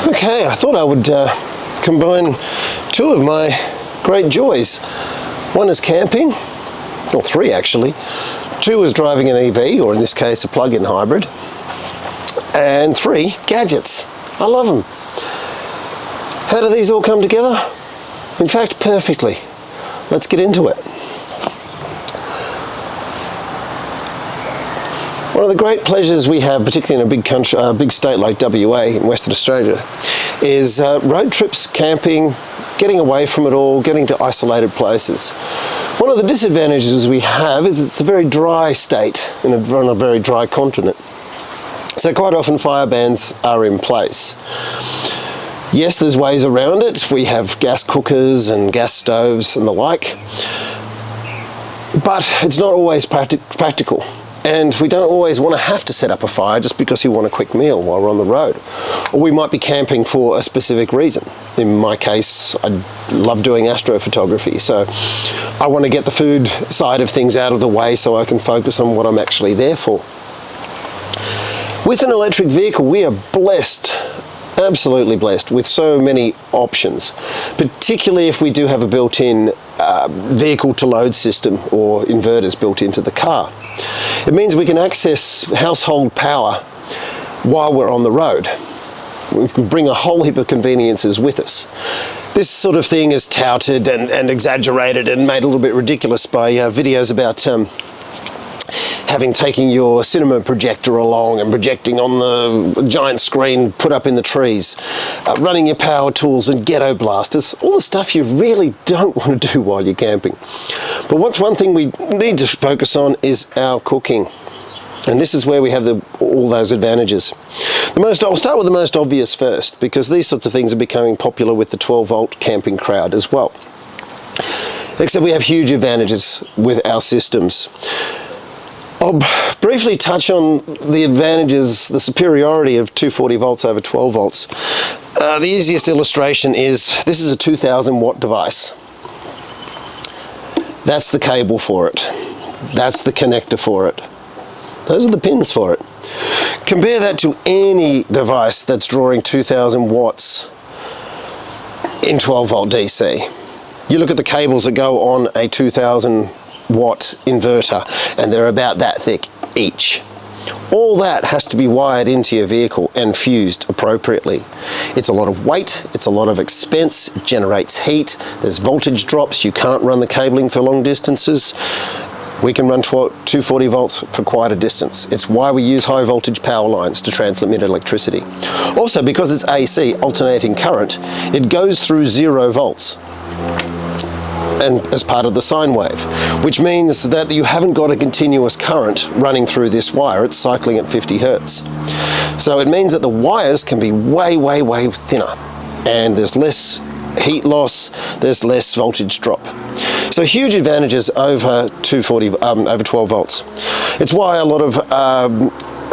Okay, I thought I would combine two of my great joys. One is camping, or three actually. Two is driving an EV, or in this case a plug-in hybrid. And three, gadgets. I love them. How do these all come together? In fact, perfectly. Let's get into it. One of the great pleasures we have, particularly in a big country, big state like WA in Western Australia, is road trips, camping, getting away from it all, getting to isolated places. One of the disadvantages we have is it's a very dry state on a very dry continent. So quite often fire bans are in place. Yes, there's ways around it. We have gas cookers and gas stoves and the like, but it's not always practical. And we don't always want to have to set up a fire just because you want a quick meal while we're on the road. Or we might be camping for a specific reason. In my case, I love doing astrophotography, so I want to get the food side of things out of the way so I can focus on what I'm actually there for. With an electric vehicle, we are blessed, absolutely blessed, with so many options, particularly if we do have a built-in vehicle-to-load system or inverters built into the car. It means we can access household power while we're on the road. We can bring a whole heap of conveniences with us. This sort of thing is touted and exaggerated and made a little bit ridiculous by videos about taking your cinema projector along and projecting on the giant screen put up in the trees, running your power tools and ghetto blasters, all the stuff you really don't want to do while you're camping. But what's one thing we need to focus on is our cooking. And this is where we have all those advantages. I'll start with the most obvious first, because these sorts of things are becoming popular with the 12-volt camping crowd as well. Except we have huge advantages with our systems. I'll briefly touch on the advantages, the superiority of 240 volts over 12 volts. The easiest illustration is, this is a 2000 watt device. That's the cable for it. That's the connector for it. Those are the pins for it. Compare that to any device that's drawing 2000 watts in 12 volt DC. You look at the cables that go on a 2000 watt inverter, and they're about that thick each. All that has to be wired into your vehicle and fused appropriately. It's a lot of weight, it's a lot of expense, it generates heat, there's voltage drops, you can't run the cabling for long distances. We can run 240 volts for quite a distance. It's why we use high voltage power lines to transmit electricity. Also, because it's AC, alternating current, it goes through 0 volts. And as part of the sine wave, which means that you haven't got a continuous current running through this wire, it's cycling at 50 hertz. So it means that the wires can be way, way, way thinner, and there's less heat loss, there's less voltage drop. So huge advantages over 12 volts. It's why a lot of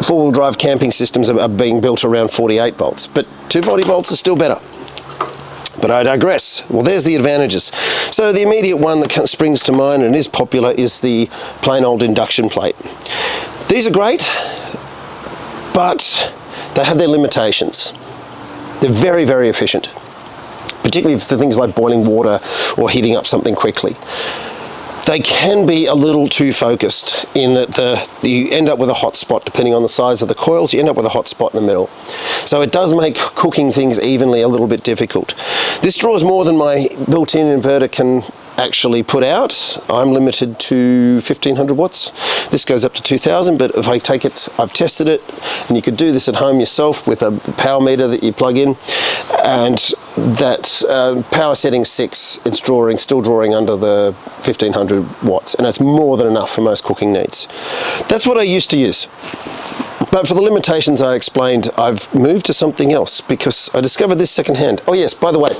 four-wheel drive camping systems are being built around 48 volts, but 240 volts is still better. But I digress. Well, there's the advantages. So the immediate one that springs to mind and is popular is the plain old induction plate. These are great, but they have their limitations. They're very, very efficient, particularly for things like boiling water or heating up something quickly. They can be a little too focused in that you end up with a hot spot. Depending on the size of the coils, you end up with a hot spot in the middle. So it does make cooking things evenly a little bit difficult. This draws more than my built-in inverter can actually put out. I'm limited to 1500 watts. This goes up to 2000, but if I take it, I've tested it, and you could do this at home yourself with a power meter that you plug in, and that power setting 6, it's still drawing under the 1500 watts, and that's more than enough for most cooking needs. That's what I used to use. But for the limitations I explained, I've moved to something else because I discovered this secondhand. Oh yes, by the way,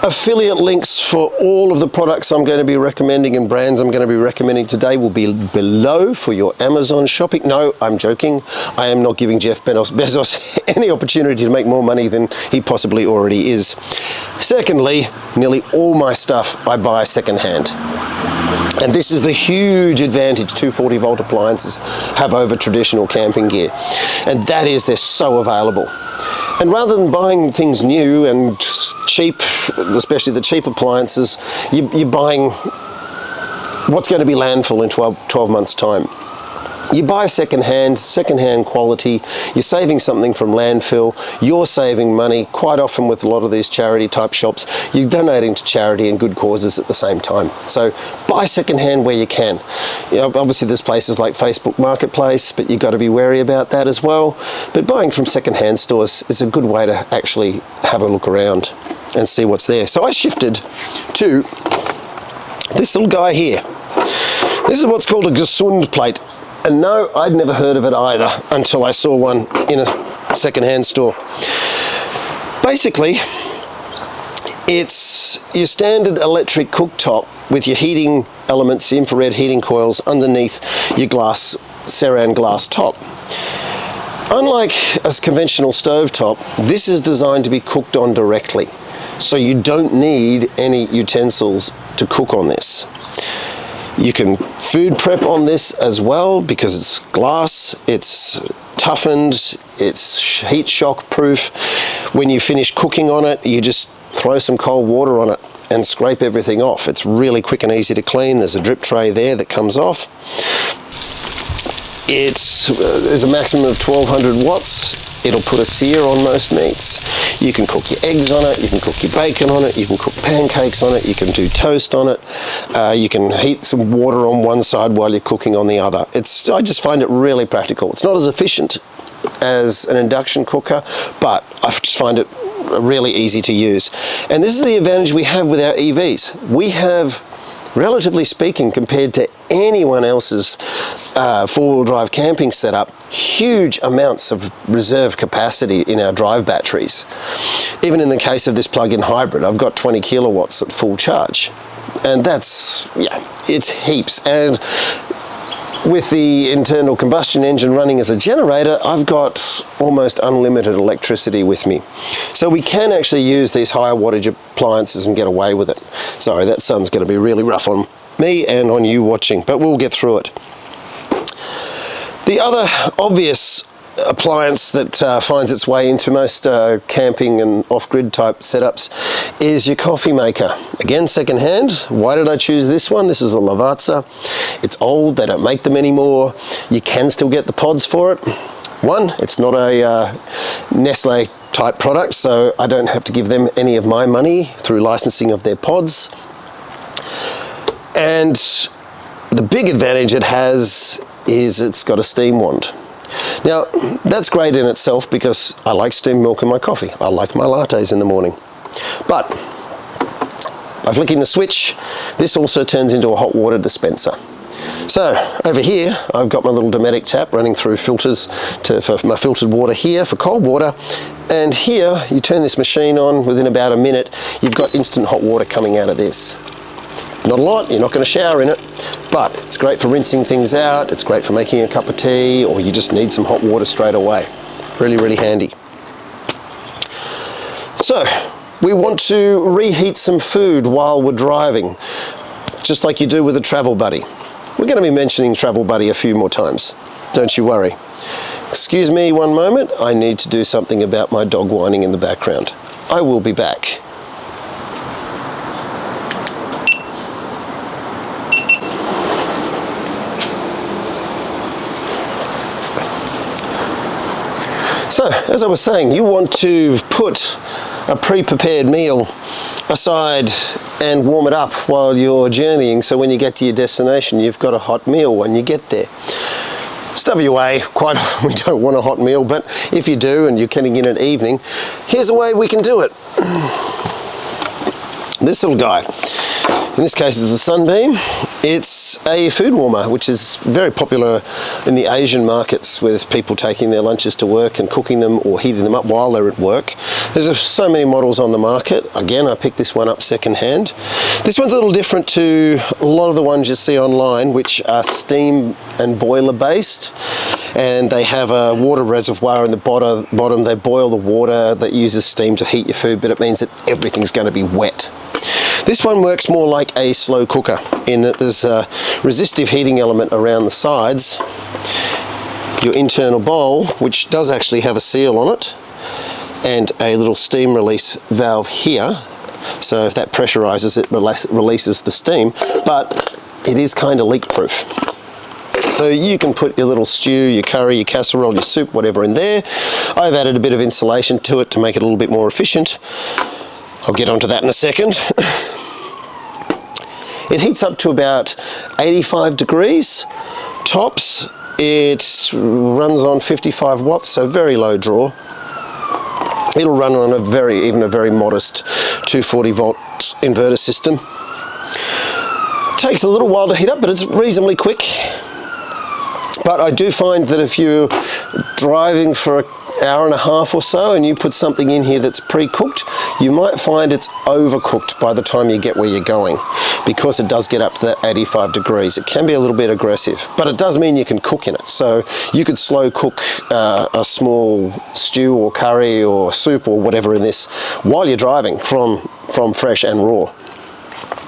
Affiliate links for all of the products I'm going to be recommending and brands I'm going to be recommending today will be below for your Amazon shopping. No, I'm joking. I am not giving Jeff Bezos any opportunity to make more money than he possibly already is. Secondly, nearly all my stuff I buy secondhand. And this is the huge advantage 240 volt appliances have over traditional camping gear. And that is they're so available. And rather than buying things new and cheap, especially the cheap appliances, you're buying what's going to be landfill in 12 months' time. You buy secondhand quality, you're saving something from landfill, you're saving money. Quite often with a lot of these charity type shops, you're donating to charity and good causes at the same time. So buy secondhand where you can. You know, obviously there's places like Facebook Marketplace, but you've got to be wary about that as well. But buying from secondhand stores is a good way to actually have a look around and see what's there. So I shifted to this little guy here. This is what's called a Gesund plate. And no, I'd never heard of it either until I saw one in a secondhand store. Basically, it's your standard electric cooktop with your heating elements, your infrared heating coils underneath your glass, Saran glass top. Unlike a conventional stovetop, this is designed to be cooked on directly. So you don't need any utensils to cook on this. You can food prep on this as well because it's glass, it's toughened, it's heat shock proof. When you finish cooking on it, you just throw some cold water on it and scrape everything off. It's really quick and easy to clean. There's a drip tray there that comes off. There's a maximum of 1200 watts. It'll put a sear on most meats. You can cook your eggs on it, you can cook your bacon on it, you can cook pancakes on it, you can do toast on it, you can heat some water on one side while you're cooking on the other. I just find it really practical. It's not as efficient as an induction cooker, but I just find it really easy to use. And this is the advantage we have with our EVs. We have, relatively speaking, compared to anyone else's four-wheel drive camping setup, huge amounts of reserve capacity in our drive batteries. Even in the case of this plug-in hybrid, I've got 20 kilowatts at full charge. And that's, yeah, it's heaps. And with the internal combustion engine running as a generator, I've got almost unlimited electricity with me. So we can actually use these higher wattage appliances and get away with it. Sorry, that sun's going to be really rough on me and on you watching, but we'll get through it. The other obvious appliance that finds its way into most camping and off-grid type setups is your coffee maker. Again, secondhand. Why did I choose this one? This is a Lavazza. It's old, they don't make them anymore. You can still get the pods for it. One, it's not a Nestle type product, so I don't have to give them any of my money through licensing of their pods. And the big advantage it has is it's got a steam wand. Now, that's great in itself because I like steamed milk in my coffee. I like my lattes in the morning. But by flicking the switch, this also turns into a hot water dispenser. So over here, I've got my little Dometic tap running through filters for my filtered water here for cold water. And here, you turn this machine on, within about a minute, you've got instant hot water coming out of this. Not a lot, you're not going to shower in it, but it's great for rinsing things out, it's great for making a cup of tea, or you just need some hot water straight away. Really, really handy. So, we want to reheat some food while we're driving, just like you do with a Travel Buddy. We're going to be mentioning Travel Buddy a few more times, don't you worry. Excuse me one moment, I need to do something about my dog whining in the background. I will be back. So, as I was saying, you want to put a pre-prepared meal aside and warm it up while you're journeying, so when you get to your destination, you've got a hot meal when you get there. It's WA, quite often we don't want a hot meal, but if you do and you're getting in at evening, here's a way we can do it. This little guy, in this case it's a Sunbeam. It's a food warmer, which is very popular in the Asian markets with people taking their lunches to work and cooking them or heating them up while they're at work. There's so many models on the market. Again, I picked this one up secondhand. This one's a little different to a lot of the ones you see online, which are steam and boiler based, and they have a water reservoir in the bottom. They boil the water that uses steam to heat your food, but it means that everything's going to be wet. This one works more like a slow cooker in that there's a resistive heating element around the sides, your internal bowl, which does actually have a seal on it, and a little steam release valve here. So if that pressurizes it, releases the steam, but it is kind of leak proof. So you can put your little stew, your curry, your casserole, your soup, whatever in there. I've added a bit of insulation to it to make it a little bit more efficient. I'll get onto that in a second. It heats up to about 85 degrees tops. It runs on 55 watts, so very low draw. It'll run on even a very modest 240 volt inverter system. Takes a little while to heat up, but it's reasonably quick. But I do find that if you're driving for an hour and a half or so and you put something in here that's pre-cooked, you might find it's overcooked by the time you get where you're going, because it does get up to that 85 degrees. It can be a little bit aggressive, but it does mean you can cook in it. So you could slow cook a small stew or curry or soup or whatever in this while you're driving from fresh and raw.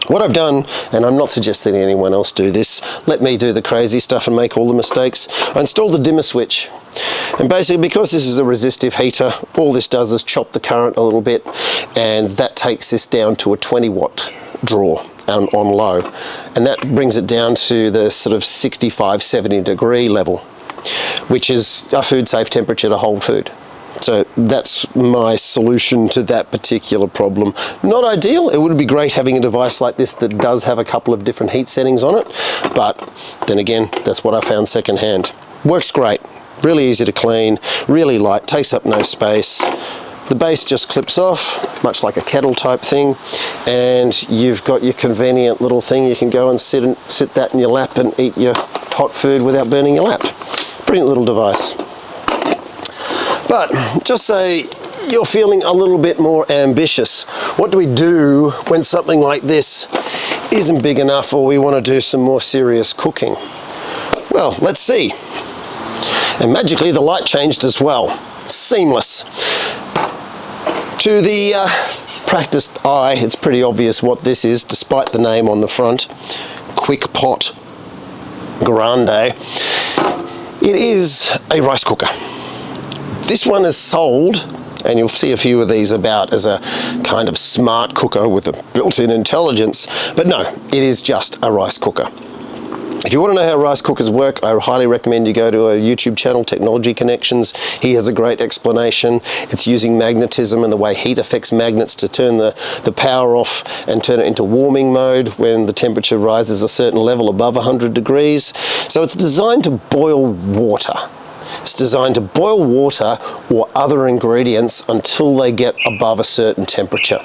What I've done, and I'm not suggesting anyone else do this, let me do the crazy stuff and make all the mistakes. I installed the dimmer switch, and basically because this is a resistive heater, all this does is chop the current a little bit, and that takes this down to a 20 watt draw on low, and that brings it down to the sort of 65-70 degree level, which is a food safe temperature to hold food. So that's my solution to that particular problem. Not ideal. It would be great having a device like this that does have a couple of different heat settings on it, but then again, that's what I found secondhand. Works great. Really easy to clean, really light, takes up no space. The base just clips off, much like a kettle type thing, and you've got your convenient little thing. You can go and sit that in your lap and eat your hot food without burning your lap. Brilliant little device. But just say you're feeling a little bit more ambitious. What do we do when something like this isn't big enough, or we want to do some more serious cooking? Well, let's see. And magically the light changed as well. Seamless. To the practiced eye, it's pretty obvious what this is, despite the name on the front. Quick Pot Grande. It is a rice cooker. This one is sold, and you'll see a few of these about, as a kind of smart cooker with a built-in intelligence, but no, it is just a rice cooker. If you want to know how rice cookers work, I highly recommend you go to a YouTube channel, Technology Connections. He has a great explanation. It's using magnetism and the way heat affects magnets to turn the power off and turn it into warming mode when the temperature rises a certain level above 100 degrees. So it's designed to boil water. It's designed to boil water or other ingredients until they get above a certain temperature.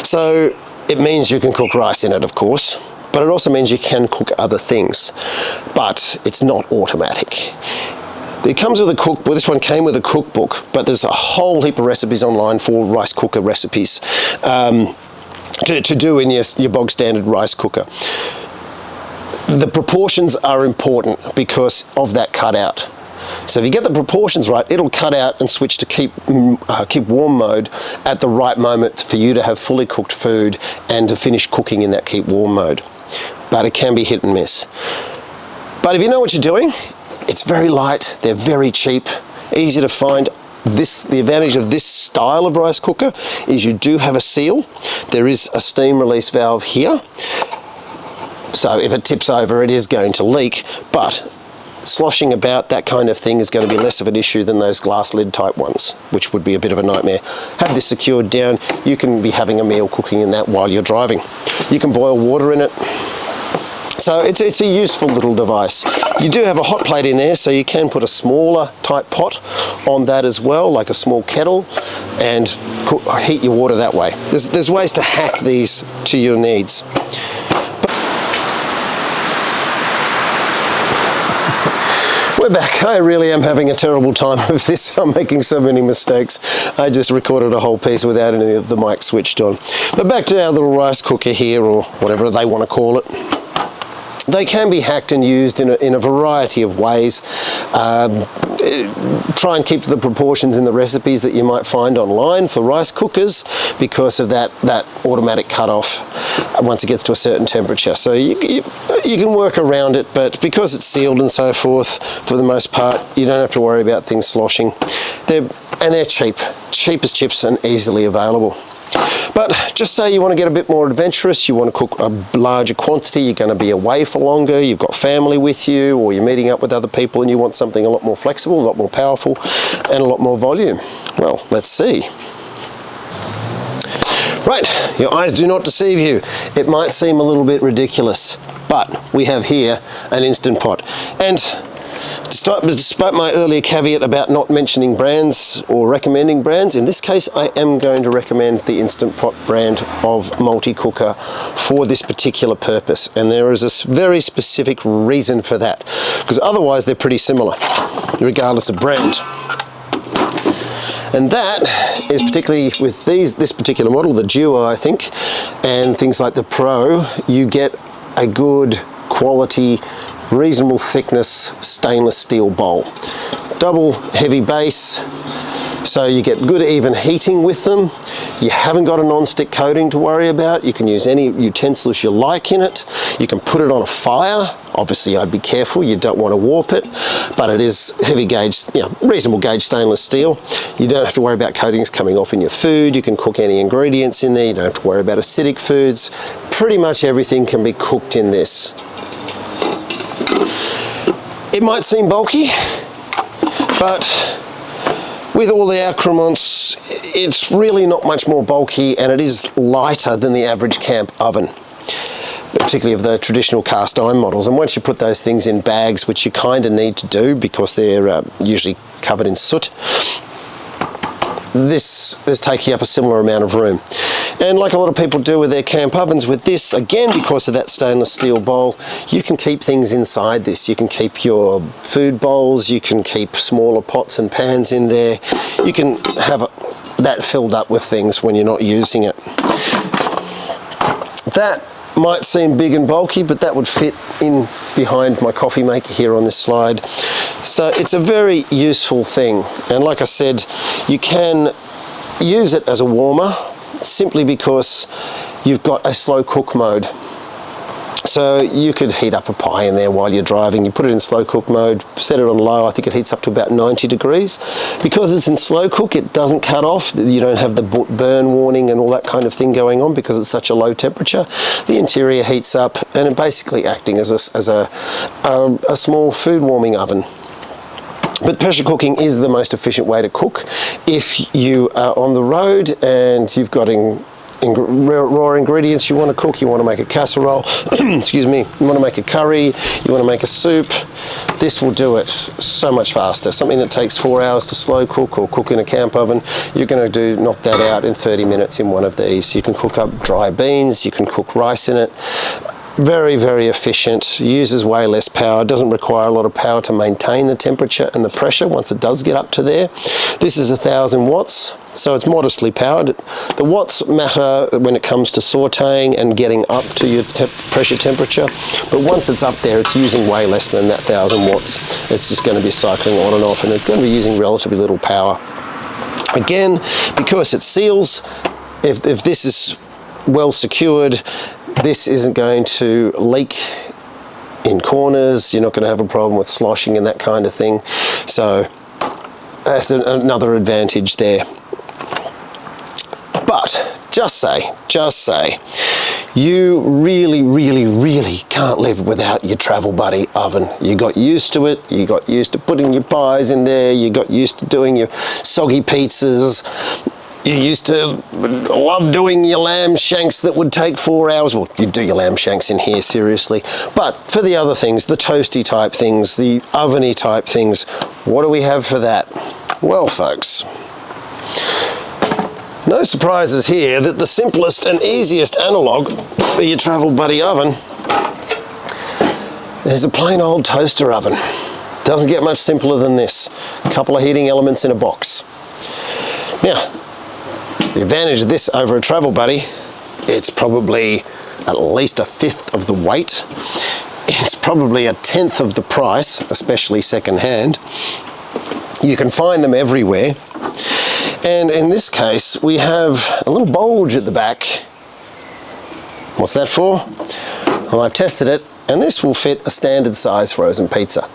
So it means you can cook rice in it, of course, but it also means you can cook other things. But it's not automatic. It comes with a cookbook. This one came with a cookbook, but there's a whole heap of recipes online for rice cooker recipes to do in your bog standard rice cooker. The proportions are important because of that cutout. So if you get the proportions right, it'll cut out and switch to keep warm mode at the right moment for you to have fully cooked food and to finish cooking in that keep warm mode. But it can be hit and miss. But if you know what you're doing, it's very light, they're very cheap, easy to find. The advantage of this style of rice cooker is you do have a seal. There is a steam release valve here. So if it tips over, it is going to leak, but sloshing about, that kind of thing, is going to be less of an issue than those glass lid type ones, which would be a bit of a nightmare. Have this secured down. You can be having a meal cooking in that while you're driving. You can boil water in it. So it's a useful little device. You do have a hot plate in there, so you can put a smaller type pot on that as well, like a small kettle, and heat your water that way. There's ways to hack these to your needs. We're back. I really am having a terrible time with this. I'm making so many mistakes. I just recorded a whole piece without any of the mic switched on. But back to our little rice cooker here, or whatever they want to call it. They can be hacked and used in a variety of ways. Try and keep the proportions in the recipes that you might find online for rice cookers because of that automatic cutoff once it gets to a certain temperature. So you can work around it, but because it's sealed and so forth, for the most part, you don't have to worry about things sloshing. They're cheap as chips and easily available. But just say you want to get a bit more adventurous, you want to cook a larger quantity, you're going to be away for longer, you've got family with you, or you're meeting up with other people and you want something a lot more flexible, a lot more powerful, and a lot more volume. Well, let's see. Right, your eyes do not deceive you. It might seem a little bit ridiculous, but we have here an Instant Pot. And despite my earlier caveat about not mentioning brands or recommending brands, in this case I am going to recommend the Instant Pot brand of multi-cooker for this particular purpose, and there is a very specific reason for that, because otherwise they're pretty similar regardless of brand. And that is particularly with this particular model, the Duo I think, and things like the Pro, you get a good quality, reasonable thickness stainless steel bowl. Double heavy base, so you get good even heating with them. You haven't got a non-stick coating to worry about. You can use any utensils you like in it. You can put it on a fire. Obviously I'd be careful, you don't want to warp it, but it is heavy gauge, reasonable gauge stainless steel. You don't have to worry about coatings coming off in your food. You can cook any ingredients in there. You don't have to worry about acidic foods. Pretty much everything can be cooked in this. It might seem bulky, but with all the accoutrements, it's really not much more bulky, and it is lighter than the average camp oven, particularly of the traditional cast iron models. And once you put those things in bags, which you kind of need to do because they're usually covered in soot, this is taking up a similar amount of room. And like a lot of people do with their camp ovens, with this, again, because of that stainless steel bowl, you can keep things inside this. You can keep your food bowls, you can keep smaller pots and pans in there. You can have that filled up with things when you're not using it. That might seem big and bulky, but that would fit in behind my coffee maker here on this slide. So it's a very useful thing. And like I said, you can use it as a warmer, simply because you've got a slow cook mode. So you could heat up a pie in there while you're driving. You put it in slow cook mode, set it on low. I think it heats up to about 90 degrees. Because it's in slow cook, it doesn't cut off. You don't have the burn warning and all that kind of thing going on because it's such a low temperature. The interior heats up, and it's basically acting as a small food warming oven. But pressure cooking is the most efficient way to cook. If you are on the road and you've got raw ingredients you want to cook, you want to make a casserole, excuse me, you want to make a curry, you want to make a soup, this will do it so much faster. Something that takes 4 hours to slow cook or cook in a camp oven, you're going to knock that out in 30 minutes in one of these. You can cook up dry beans, you can cook rice in it. Very, very efficient, uses way less power, doesn't require a lot of power to maintain the temperature and the pressure once it does get up to there. This is 1000 watts, so it's modestly powered. The watts matter when it comes to sauteing and getting up to your pressure temperature, but once it's up there, it's using way less than that 1000 watts. It's just going to be cycling on and off, and it's going to be using relatively little power. Again, because it seals, if this is well secured, this isn't going to leak in corners. You're not going to have a problem with sloshing and that kind of thing. So that's another advantage there. But just say, you really, really, really can't live without your travel buddy oven. You got used to it. You got used to putting your pies in there. You got used to doing your soggy pizzas. You used to love doing your lamb shanks that would take 4 hours. Well, you'd do your lamb shanks in here, seriously. But for the other things, the toasty type things, the oveny type things, what do we have for that? Well, folks, no surprises here that the simplest and easiest analog for your travel buddy oven is a plain old toaster oven. Doesn't get much simpler than this. A couple of heating elements in a box. Now, the advantage of this over a travel buddy, it's probably at least a fifth of the weight. It's probably a tenth of the price, especially second-hand. You can find them everywhere. And in this case, we have a little bulge at the back. What's that for? Well, I've tested it, and this will fit a standard size frozen pizza.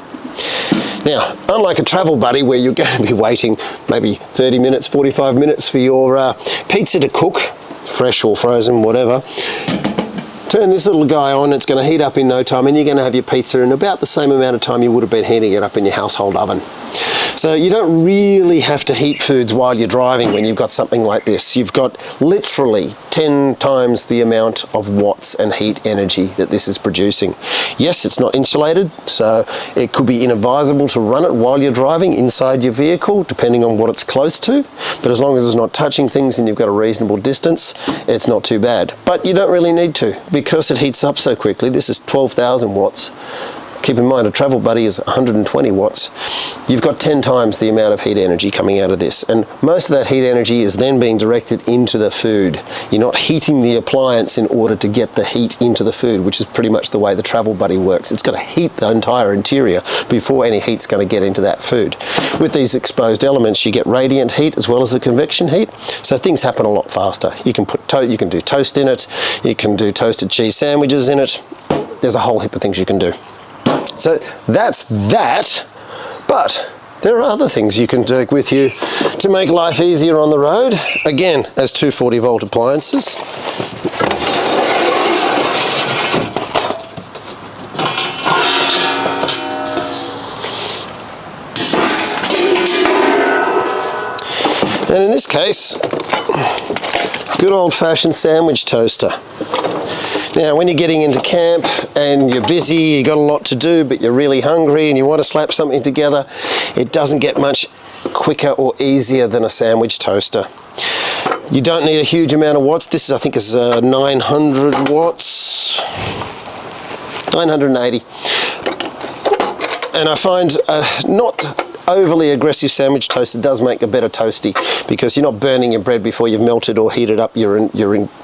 Now, unlike a travel buddy where you're going to be waiting maybe 30 minutes, 45 minutes for your pizza to cook, fresh or frozen, whatever, turn this little guy on, it's going to heat up in no time, and you're going to have your pizza in about the same amount of time you would have been heating it up in your household oven. So you don't really have to heat foods while you're driving when you've got something like this. You've got literally 10 times the amount of watts and heat energy that this is producing. Yes, it's not insulated, so it could be inadvisable to run it while you're driving inside your vehicle, depending on what it's close to. But as long as it's not touching things and you've got a reasonable distance, it's not too bad. But you don't really need to, because it heats up so quickly. This is 12,000 watts. Keep in mind, a travel buddy is 120 watts. You've got 10 times the amount of heat energy coming out of this. And most of that heat energy is then being directed into the food. You're not heating the appliance in order to get the heat into the food, which is pretty much the way the travel buddy works. It's got to heat the entire interior before any heat's going to get into that food. With these exposed elements, you get radiant heat as well as the convection heat, so things happen a lot faster. You can do toast in it, you can do toasted cheese sandwiches in it. There's a whole heap of things you can do. So that's that, but there are other things you can take with you to make life easier on the road. Again, as 240 volt appliances. And in this case, good old-fashioned sandwich toaster. Now, when you're getting into camp and you're busy, you got a lot to do, but you're really hungry and you want to slap something together, it doesn't get much quicker or easier than a sandwich toaster. You don't need a huge amount of watts. This is, I think, is 900 watts, 980. And I find not overly aggressive sandwich toaster does make a better toasty, because you're not burning your bread before you've melted or heated up your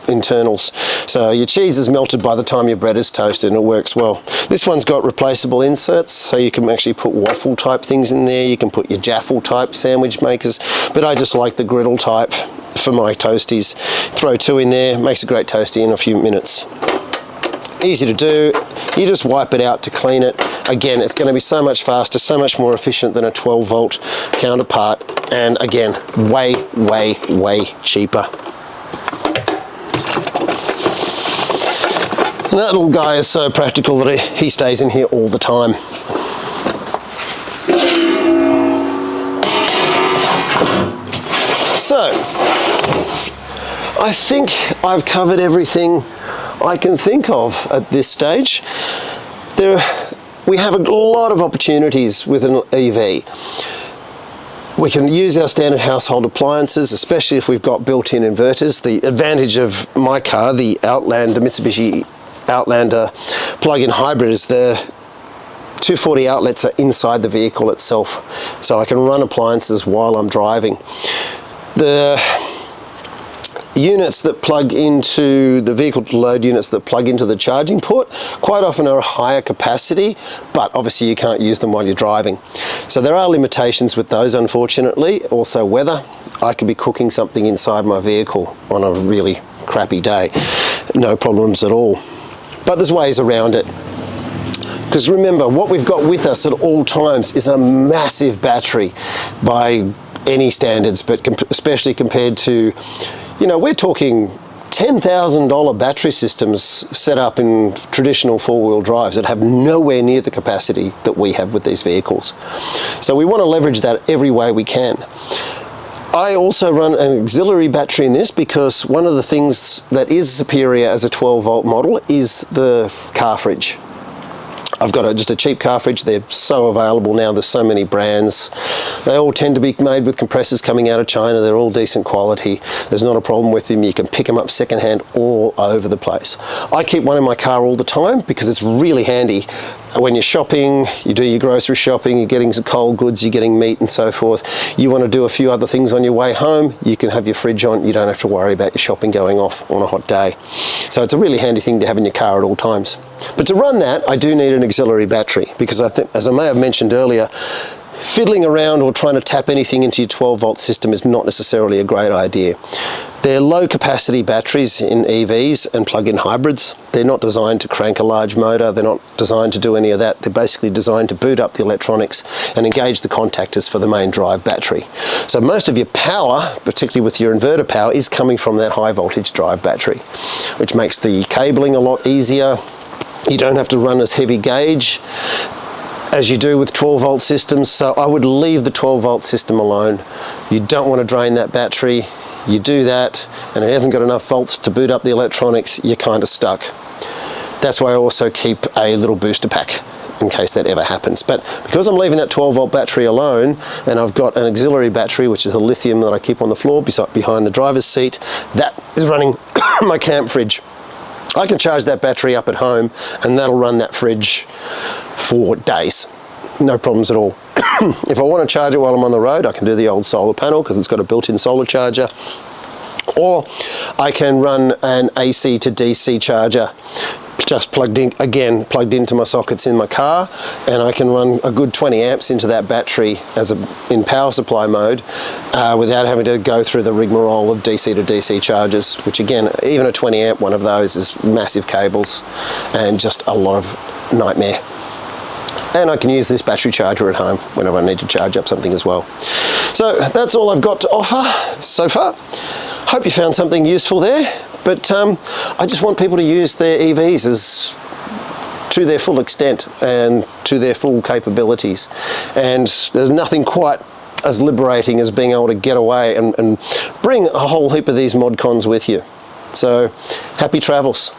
internals. So your cheese is melted by the time your bread is toasted, and it works well. This one's got replaceable inserts, so you can actually put waffle type things in there. You can put your jaffle type sandwich makers, but I just like the griddle type for my toasties. Throw two in there, makes a great toasty in a few minutes. Easy to do. You just wipe it out to clean it. Again, it's going to be so much faster, so much more efficient than a 12 volt counterpart, and again, way, way, way cheaper. And that little guy is so practical that he stays in here all the time. So, I think I've covered everything I can think of at this stage. We have a lot of opportunities with an EV. We can use our standard household appliances, especially if we've got built-in inverters. The advantage of my car, the Outlander, Mitsubishi Outlander plug-in hybrid, is the 240 outlets are inside the vehicle itself, so I can run appliances while I'm driving. The units that plug into the vehicle to load units that plug into the charging port quite often are a higher capacity, but obviously you can't use them while you're driving. So there are limitations with those, unfortunately. Also weather. I could be cooking something inside my vehicle on a really crappy day. No problems at all. But there's ways around it. Because remember, what we've got with us at all times is a massive battery by any standards, but especially compared to, you know, we're talking $10,000 battery systems set up in traditional four-wheel drives that have nowhere near the capacity that we have with these vehicles. So we want to leverage that every way we can. I also run an auxiliary battery in this because one of the things that is superior as a 12-volt model is the car fridge. I've got just a cheap car fridge. They're so available now. There's so many brands. They all tend to be made with compressors coming out of China. They're all decent quality. There's not a problem with them. You can pick them up secondhand all over the place. I keep one in my car all the time because it's really handy. When you're shopping, you do your grocery shopping, you're getting some cold goods, you're getting meat and so forth. You want to do a few other things on your way home, you can have your fridge on. You don't have to worry about your shopping going off on a hot day. So it's a really handy thing to have in your car at all times. But to run that, I do need an auxiliary battery because I think, as I may have mentioned earlier, fiddling around or trying to tap anything into your 12-volt system is not necessarily a great idea. They're low-capacity batteries in EVs and plug-in hybrids. They're not designed to crank a large motor. They're not designed to do any of that. They're basically designed to boot up the electronics and engage the contactors for the main drive battery. So most of your power, particularly with your inverter power, is coming from that high-voltage drive battery, which makes the cabling a lot easier. You don't have to run as heavy gauge as you do with 12-volt systems, so I would leave the 12-volt system alone. You don't want to drain that battery. You do that and it hasn't got enough volts to boot up the electronics, you're kind of stuck. That's why I also keep a little booster pack in case that ever happens. But because I'm leaving that 12-volt battery alone and I've got an auxiliary battery, which is a lithium that I keep on the floor behind the driver's seat, that is running my camp fridge. I can charge that battery up at home and that'll run that fridge for days. No problems at all. If I want to charge it while I'm on the road, I can do the old solar panel because it's got a built-in solar charger. Or I can run an AC to DC charger just plugged into my sockets in my car, and I can run a good 20 amps into that battery in power supply mode without having to go through the rigmarole of DC to DC chargers, which again, even a 20 amp one of those is massive cables and just a lot of nightmare. And I can use this battery charger at home whenever I need to charge up something as well. So that's all I've got to offer so far. Hope you found something useful there, but I just want people to use their EVs to their full extent and to their full capabilities. And there's nothing quite as liberating as being able to get away and bring a whole heap of these mod cons with you. So happy travels.